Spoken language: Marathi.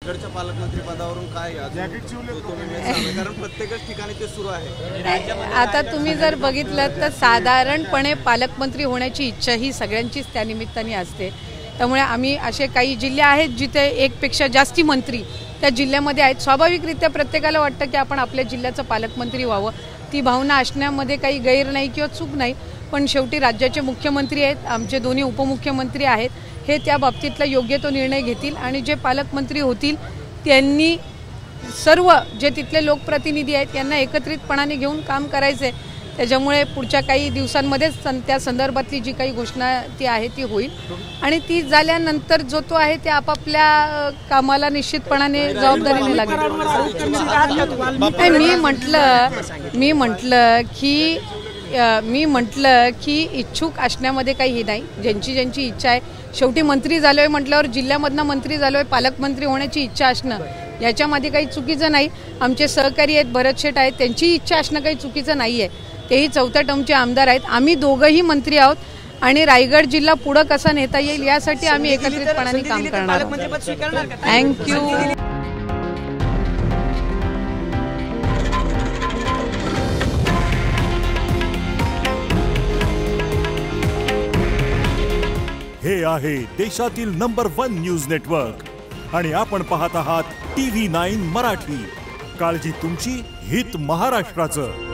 रायगडच्या पालकमंत्री पदावरून काय कारण प्रत्येकच ठिकाणी ते सुरू आहे। आता तुम्ही जर बघितलं तर साधारणपणे पालकमंत्री होण्याची इच्छा ही सगळ्यांचीच त्या निमित्ताने असते। त्यामुळे आम्ही असे काही जिल्हे आहेत जिथे एकपेक्षा जास्ती मंत्री त्या जिल्ह्यामध्ये आहेत। स्वाभाविकरित्या प्रत्येकाला वाटतं की आपण आपल्या जिल्ह्याचं पालकमंत्री व्हावं, ती भावना असण्यामध्ये काही गैर नाही किंवा चूक नाही। पण शेवटी राज्याचे मुख्यमंत्री आहेत, आमचे दोन्ही उपमुख्यमंत्री आहेत, हे त्या बाबतीतला योग्य तो निर्णय घेतील आणि जे पालकमंत्री होतील त्यांनी सर्व जे तिथले लोकप्रतिनिधी आहेत यांना एकत्रितपणाने घेऊन काम करायचे। त्याच्यामुळे पुढच्या काही दिवसांमध्येच त्या संदर्भातली जी काही घोषणा ती आहे ती होईल आणि ती झाल्यानंतर जो तो आहे ते आपापल्या कामाला निश्चितपणाने जबाबदारीने लागेल। मी म्हटलं की इच्छुक असण्यामध्ये काही नाही, ज्यांची इच्छा आहे। शेवटी मंत्री झालोय म्हटल्यावर जिल्ह्यामधनं मंत्री झालोय, पालकमंत्री होण्याची इच्छा असणं याच्यामध्ये काही चुकीचं नाही। आमचे सहकारी आहेत, भरत शेठ आहेत, त्यांची इच्छा असणं काही चुकीचं नाही आहे। तेही 4थ्या टर्मचे आमदार आहेत, आम्ही दोघंही मंत्री आहोत आणि रायगड जिल्हा पुढे कसा नेता येईल यासाठी आम्ही एकत्रितपणाने काम करणार आहोत। थँक्यू। हे आहे देशातील नंबर 1 न्यूज नेटवर्क आणि आपण पाहत आहात TV9 मराठी। काळजी तुमची, हित महाराष्ट्राचं।